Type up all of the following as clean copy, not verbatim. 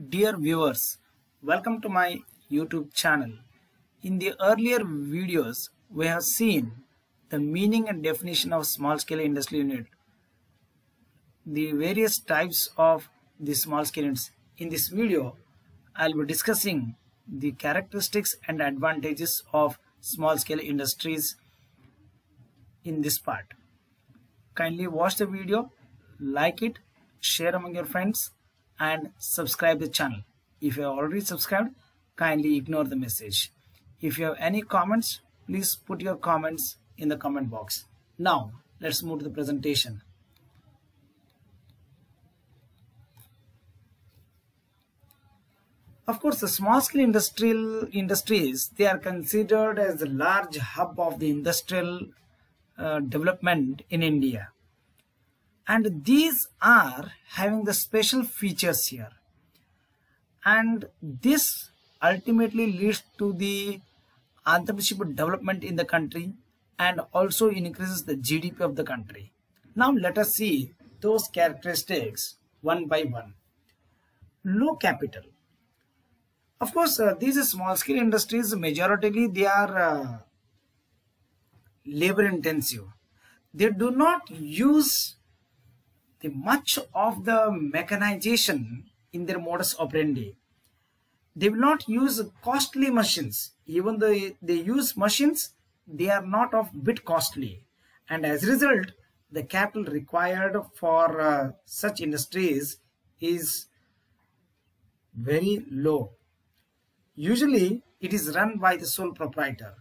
Dear viewers, welcome to my YouTube channel. In the earlier videos, we have seen the meaning and definition of small-scale industrial unit, the various types of the small-scale units. In this video, I will be discussing the characteristics and advantages of small-scale industries in this part. Kindly watch the video, like it, share among your friends, and subscribe the channel. If you have already subscribed, kindly ignore the message. If you have any comments, please put your comments in the comment box. Now let's move to the presentation. Of course, the small-scale industrial industries, they are considered as the large hub of the industrial development in India. And these are having the special features here. And this ultimately leads to the entrepreneurship development in the country and also increases the GDP of the country. Now let us see those characteristics one by one. Low capital. Of course, these small-scale industries, majority they are labor-intensive. They do not use much of the mechanization in their modus operandi. They will not use costly machines. Even though they use machines, they are not of bit costly. And as a result, the capital required for such industries is very low. Usually, it is run by the sole proprietor.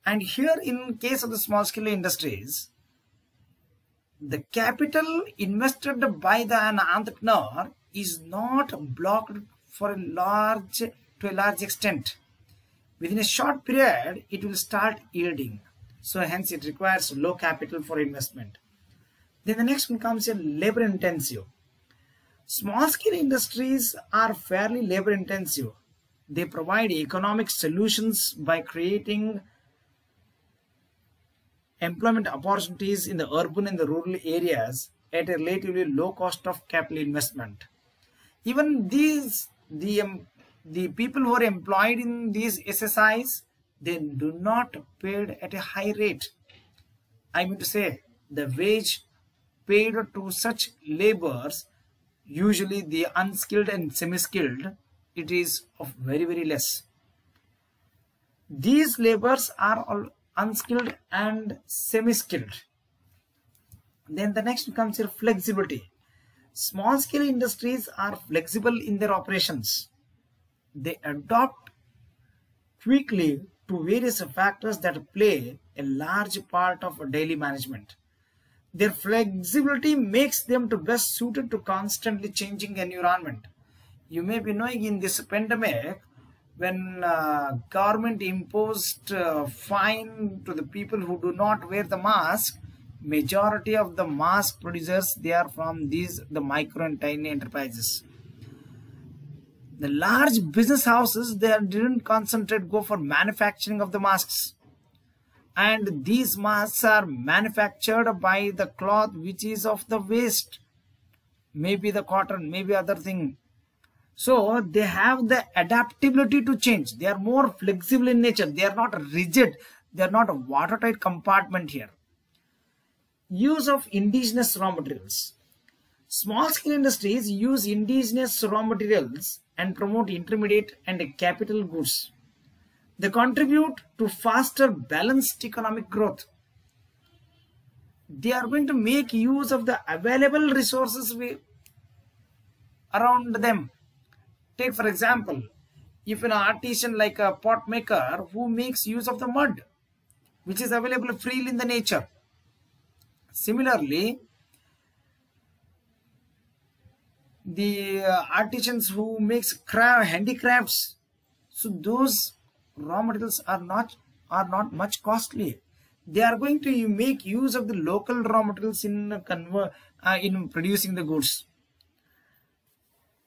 And here in case of the small-scale industries, the capital invested by an entrepreneur is not blocked to a large extent. Within a short period, it will start yielding. So hence it requires low capital for investment. Then the next one comes in labor intensive. Small scale industries are fairly labor intensive. They provide economic solutions by creating employment opportunities in the urban and the rural areas at a relatively low cost of capital investment. Even the people who are employed in these SSIs, they do not paid at a high rate. I mean to say, the wage paid to such laborers, usually the unskilled and semi-skilled, it is of very less. These laborers are all unskilled and semi-skilled. Then the next comes here flexibility. Small scale industries are flexible in their operations. They adapt quickly to various factors that play a large part of daily management. Their flexibility makes them to best suited to constantly changing environment. You may be knowing in this pandemic, when government imposed fine to the people who do not wear the mask, majority of the mask producers, they are from the micro and tiny enterprises. The large business houses, they didn't go for manufacturing of the masks. And these masks are manufactured by the cloth which is of the waste. Maybe the cotton, maybe other thing. So they have the adaptability to change. They are more flexible in nature. They are not rigid. They are not a watertight compartment here. Use of indigenous raw materials. Small scale industries use indigenous raw materials and promote intermediate and capital goods. They contribute to faster balanced economic growth. They are going to make use of the available resources around them. Take for example, if an artisan like a pot maker who makes use of the mud, which is available freely in the nature. Similarly, the artisans who makes handicrafts, so those raw materials are not much costly. They are going to make use of the local raw materials in producing the goods.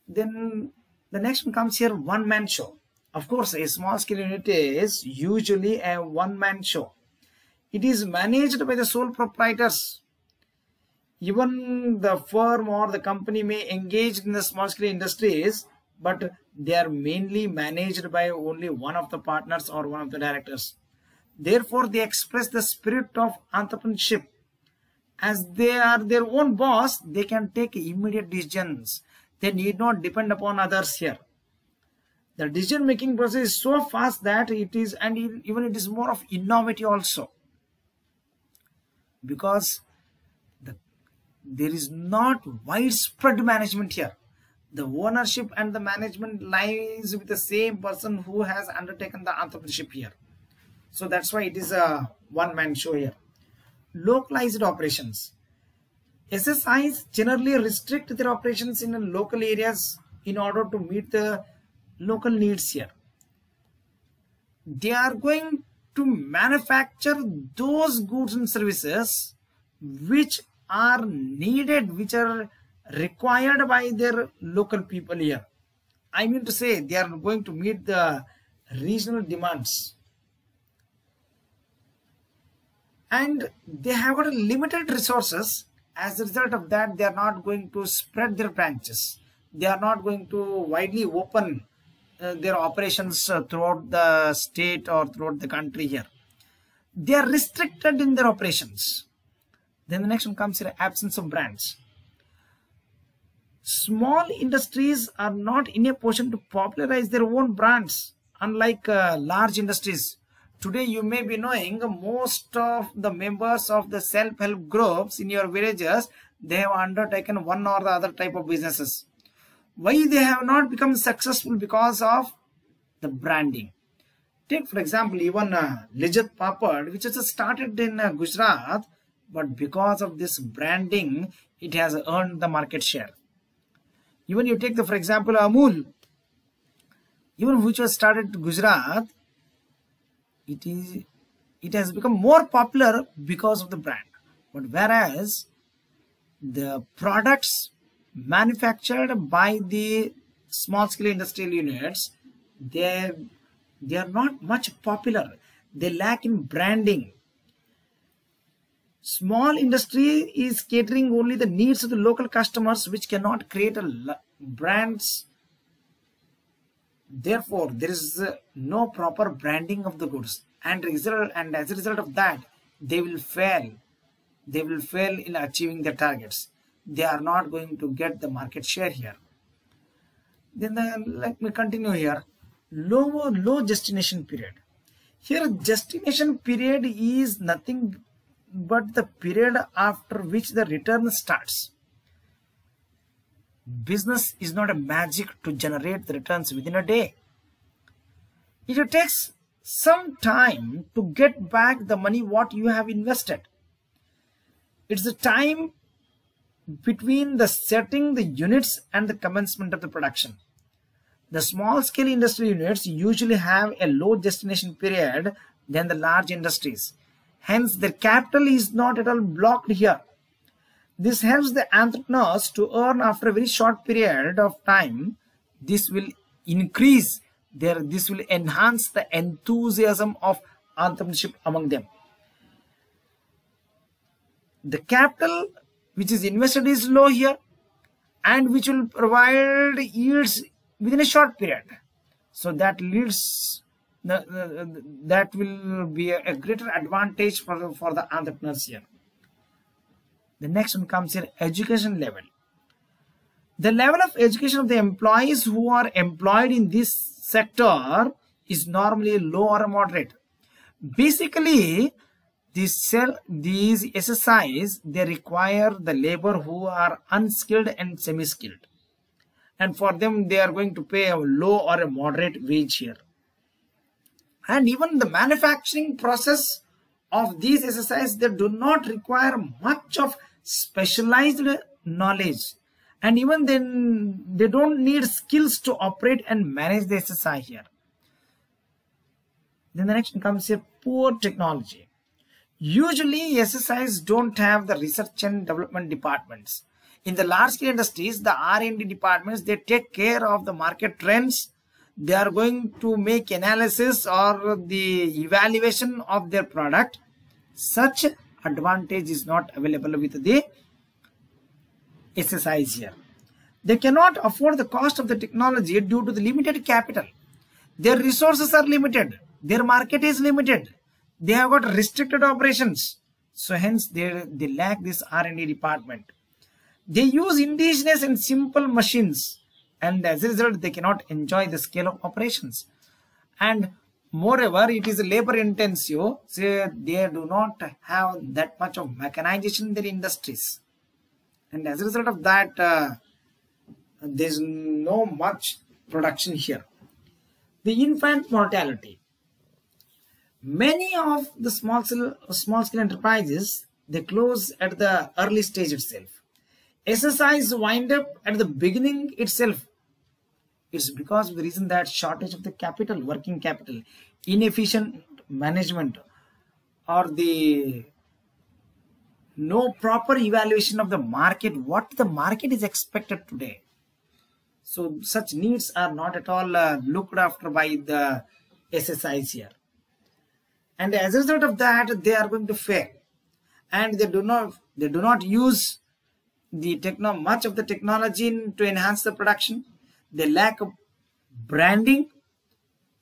Then the next one comes here, one-man show. Of course, a small-scale unit is usually a one-man show. It is managed by the sole proprietors. Even the firm or the company may engage in the small scale industries, but they are mainly managed by only one of the partners or one of the directors. Therefore, they express the spirit of entrepreneurship. As they are their own boss, they can take immediate decisions. They need not depend upon others here. The decision making process is so fast that it is, and even it is more of innovative also, because there is not widespread management here. The ownership and the management lies with the same person who has undertaken the entrepreneurship here. So that's why it is a one-man show here. Localized operations. SSIs generally restrict their operations in local areas in order to meet the local needs here. They are going to manufacture those goods and services which are needed, which are required by their local people here. I mean to say, they are going to meet the regional demands. And they have got limited resources. As a result of that, they are not going to spread their branches. They are not going to widely open their operations throughout the state or throughout the country here. They are restricted in their operations. Then the next one comes here, absence of brands. Small industries are not in a position to popularize their own brands, unlike large industries. Today you may be knowing most of the members of the self-help groups in your villages, they have undertaken one or the other type of businesses. Why they have not become successful? Because of the branding. Take for example even Lijat Papad, which has started in Gujarat, but because of this branding, it has earned the market share. Even you take for example Amul, even which was started in Gujarat, it has become more popular because of the brand. But whereas the products manufactured by the small scale industrial units, they are not much popular. They lack in branding. Small industry is catering only the needs of the local customers, which cannot create brands. Therefore, there is no proper branding of the goods, and as a result of that, they will fail. They will fail in achieving their targets. They are not going to get the market share here. Then let me continue here. Low gestation period. Here, gestation period is nothing but the period after which the return starts. Business is not a magic to generate the returns within a day. It takes some time to get back the money what you have invested. It's the time between the setting the units and the commencement of the production. The small scale industry units usually have a low gestation period than the large industries. Hence, their capital is not at all blocked here. This helps the entrepreneurs to earn after a very short period of time. This will increase this will enhance the enthusiasm of entrepreneurship among them. The capital which is invested is low here, and which will provide yields within a short period. So that leads that will be a greater advantage for the entrepreneurs here. The next one comes here, education level. The level of education of the employees who are employed in this sector is normally low or moderate. Basically, these SSIs, they require the labor who are unskilled and semi-skilled. And for them, they are going to pay a low or a moderate wage here. And even the manufacturing process of these SSIs, they do not require much of specialized knowledge. And even then, they don't need skills to operate and manage the SSI here. Then the next one comes here, poor technology. Usually, SSIs don't have the research and development departments. In the large scale industries, the R&D departments, they take care of the market trends. They are going to make analysis or the evaluation of their product. Such advantage is not available with the SSIs here. They cannot afford the cost of the technology due to the limited capital. Their resources are limited. Their market is limited. They have got restricted operations. So hence they lack this R&D department. They use indigenous and simple machines, and as a result they cannot enjoy the scale of operations. And moreover, it is labor intensive, so they do not have that much of mechanization in their industries. And as a result of that, there is no much production here. The infant mortality. Many of the small scale enterprises, they close at the early stage itself. SSIs wind up at the beginning itself. It's because of the reason that shortage of the capital, working capital, inefficient management, or the no proper evaluation of the market, what the market is expected today. So such needs are not at all looked after by the SSIs here. And as a result of that, they are going to fail. And they do not use the much of the technology to enhance the production. They lack branding.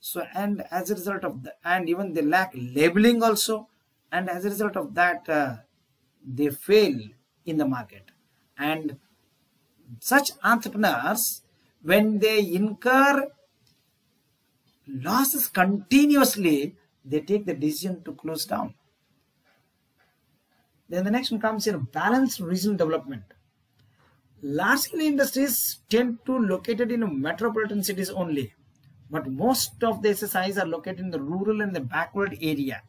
So, and as a result of that, and even they lack labeling also. And as a result of that, they fail in the market. And such entrepreneurs, when they incur losses continuously, they take the decision to close down. Then the next one comes in balanced regional development. Large-scale industries tend to located in metropolitan cities only, but most of the SSIs are located in the rural and the backward area.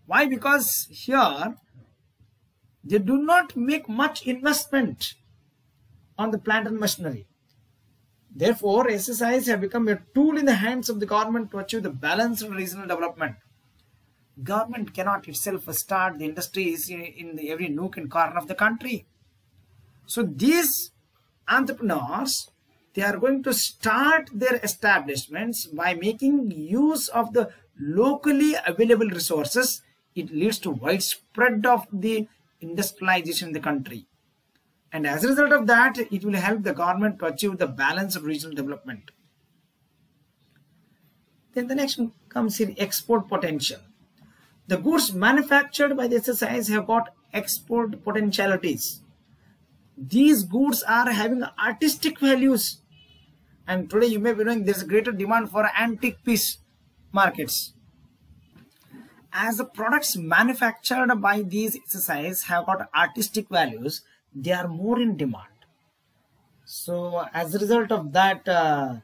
Why? Because here they do not make much investment on the plant and machinery. Therefore, SSIs have become a tool in the hands of the government to achieve the balanced regional development. Government cannot itself start the industries in every nook and corner of the country. So these entrepreneurs, they are going to start their establishments by making use of the locally available resources. It leads to widespread of the industrialization in the country. And as a result of that, it will help the government to achieve the balance of regional development. Then the next one comes in export potential. The goods manufactured by the SSIs have got export potentialities. These goods are having artistic values. And today you may be knowing there is a greater demand for antique piece markets. As the products manufactured by these SSIs have got artistic values, they are more in demand. So as a result of that,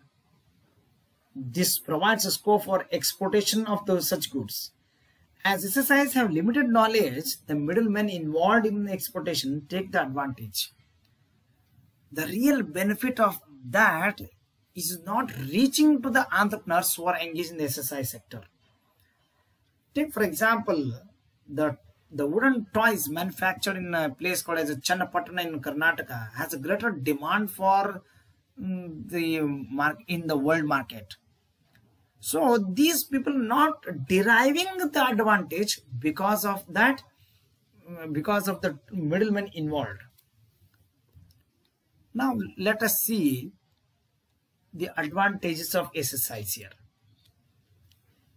this provides a scope for exportation of such goods. As SSIs have limited knowledge, the middlemen involved in exportation take the advantage. The real benefit of that is not reaching to the entrepreneurs who are engaged in the SSI sector. Take for example, the wooden toys manufactured in a place called as Channapatna in Karnataka has a greater demand for in the world market. So these people not deriving the advantage because of that, because of the middlemen involved. Now let us see the advantages of SSIs here.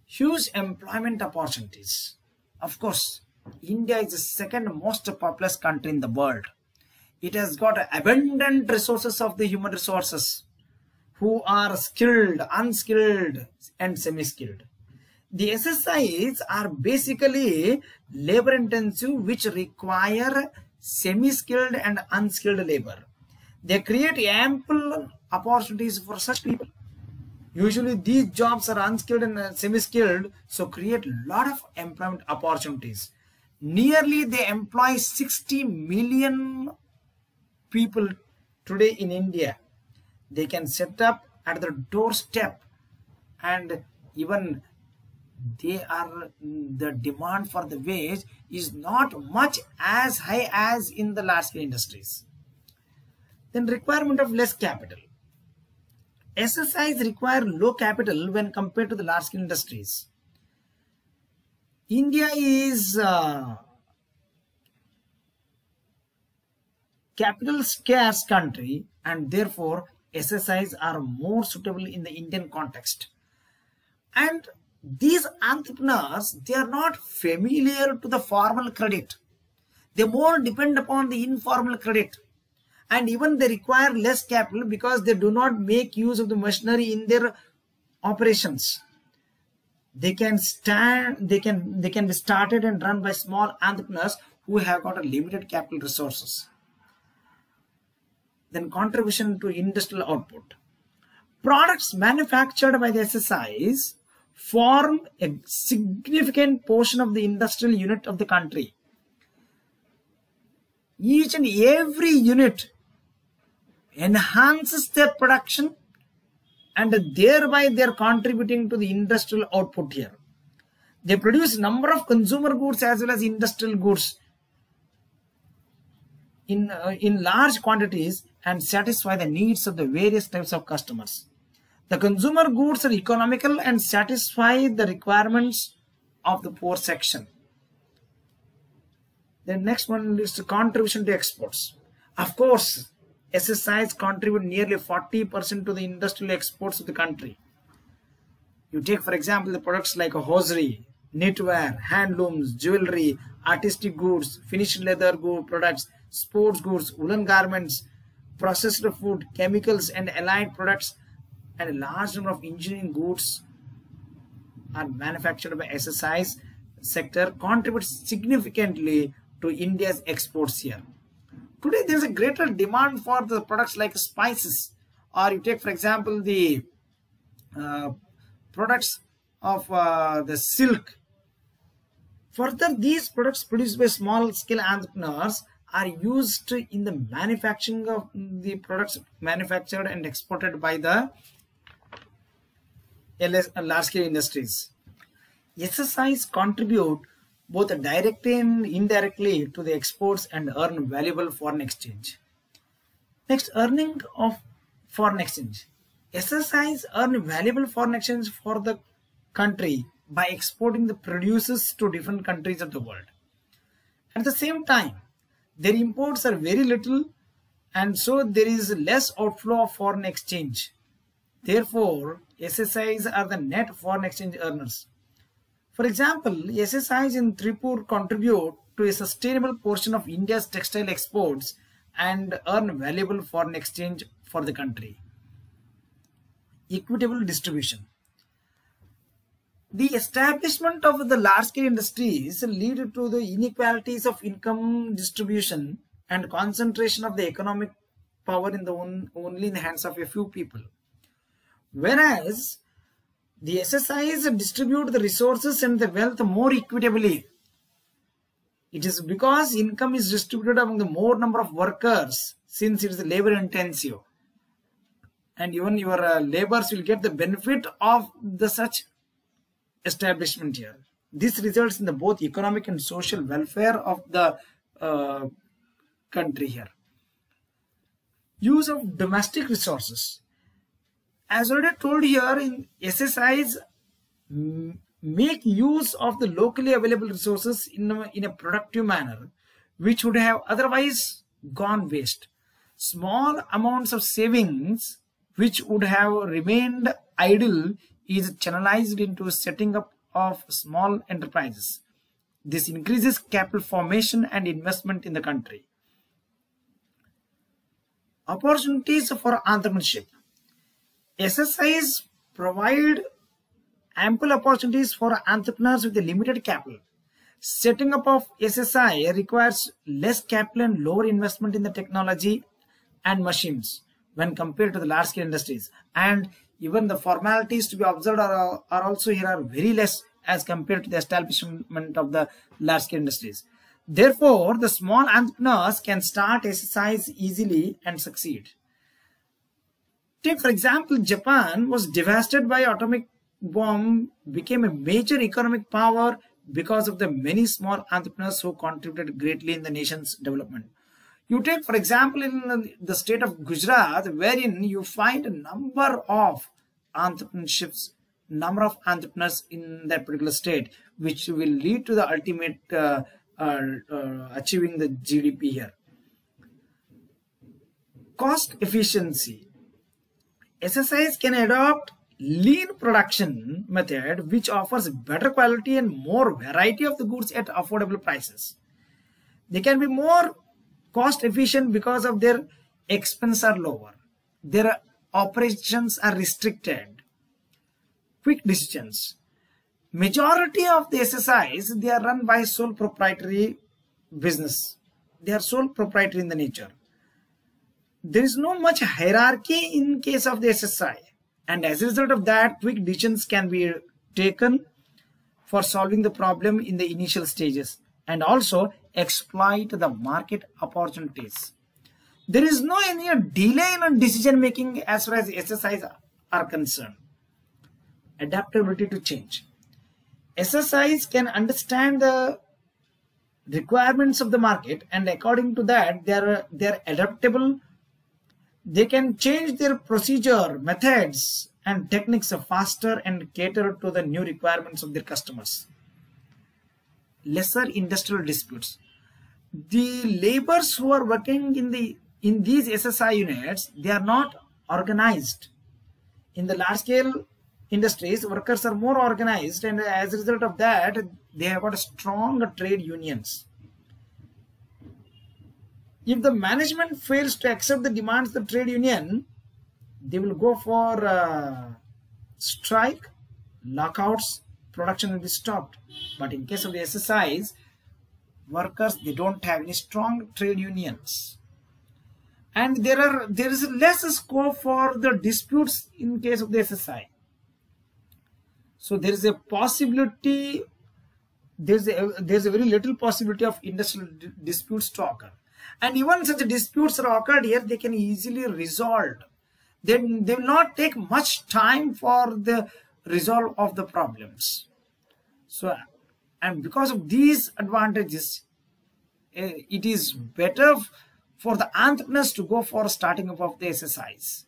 Huge employment opportunities. Of course, India is the second most populous country in the world. It has got abundant resources of the human resources who are skilled, unskilled and semi-skilled. The SSIs are basically labor intensive, which require semi-skilled and unskilled labor. They create ample opportunities for such people. Usually these jobs are unskilled and semi-skilled, so create a lot of employment opportunities. Nearly they employ 60 million people today in India. They can set up at the doorstep, and even the demand for the wage is not much as high as in the large scale industries. Then requirement of less capital. SSIs require low capital when compared to the large scale industries. India is capital scarce country, and therefore SSIs are more suitable in the Indian context. And these entrepreneurs, they are not familiar to the formal credit. They more depend upon the informal credit, and even they require less capital because they do not make use of the machinery in their operations. They can be started and run by small entrepreneurs who have got a limited capital resources. Then contribution to industrial output. Products manufactured by the SSIs form a significant portion of the industrial unit of the country. Each and every unit enhances their production, and thereby they are contributing to the industrial output here. They produce number of consumer goods as well as industrial goods in large quantities and satisfy the needs of the various types of customers. The consumer goods are economical and satisfy the requirements of the poor section. The next one is the contribution to exports. Of course, SSIs contribute nearly 40% to the industrial exports of the country. You take, for example, the products like hosiery, knitwear, handlooms, jewelry, artistic goods, finished leather products, sports goods, woolen garments, processed food, chemicals and allied products, and a large number of engineering goods are manufactured by SSIs sector, contributes significantly to India's exports here. Today there is a greater demand for the products like spices, or you take, for example, the products of the silk. Further, these products produced by small scale entrepreneurs are used in the manufacturing of the products manufactured and exported by the large scale industries. SSIs contribute both directly and indirectly to the exports and earn valuable foreign exchange. Next, earning of foreign exchange. SSIs earn valuable foreign exchange for the country by exporting the produces to different countries of the world. At the same time, their imports are very little, and so there is less outflow of foreign exchange. Therefore, SSIs are the net foreign exchange earners. For example, SSIs in Tripur contribute to a sustainable portion of India's textile exports and earn valuable foreign exchange for the country. Equitable distribution. The establishment of the large-scale industries lead to the inequalities of income distribution and concentration of the economic power in the only in the hands of a few people. Whereas the SSIs distribute the resources and the wealth more equitably. It is because income is distributed among the more number of workers, since it is labor intensive, and even your laborers will get the benefit of the such establishment here. This results in the both economic and social welfare of the country here. Use of domestic resources. As already told here, in SSIs make use of the locally available resources in a productive manner, which would have otherwise gone waste. Small amounts of savings which would have remained idle is channelized into setting up of small enterprises. This increases capital formation and investment in the country. Opportunities for entrepreneurship. SSIs provide ample opportunities for entrepreneurs with a limited capital. Setting up of SSI requires less capital and lower investment in the technology and machines when compared to the large-scale industries, and even the formalities to be observed are also here are very less as compared to the establishment of the large-scale industries. Therefore, the small entrepreneurs can start SSIs easily and succeed. Take, for example, Japan was devastated by atomic bomb, became a major economic power because of the many small entrepreneurs who contributed greatly in the nation's development. You take, for example, in the state of Gujarat, wherein you find a number of entrepreneurs in that particular state, which will lead to the ultimate achieving the GDP here. Cost efficiency. SSIs can adopt lean production method which offers better quality and more variety of the goods at affordable prices. They can be more cost efficient because of their expense are lower. Their operations are restricted. Quick decisions. Majority of the SSIs, they are run by sole proprietary business. They are sole proprietary in the nature. There is no much hierarchy in case of the SSI, and as a result of that, quick decisions can be taken for solving the problem in the initial stages and also exploit the market opportunities. There is no any delay in decision making as far as SSIs are concerned. Adaptability to change. SSIs can understand the requirements of the market, and according to that they are adaptable. They can change their procedure, methods and techniques faster and cater to the new requirements of their customers. Lesser industrial disputes. The laborers who are working in these SSI units, they are not organized. In the large scale industries, workers are more organized, and as a result of that, they have got strong trade unions. If the management fails to accept the demands of the trade union, they will go for strike, lockouts, production will be stopped. But in case of the SSIs, workers, they don't have any strong trade unions. And there is less scope for the disputes in case of the SSI. So there is a possibility, there's a very little possibility of industrial disputes to occur. And even such disputes are occurred here, they can easily resolved. They will not take much time for the resolve of the problems. So, and because of these advantages, it is better for the entrepreneurs to go for starting up of the SSIs.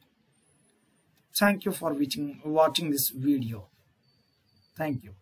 Thank you for watching this video. Thank you.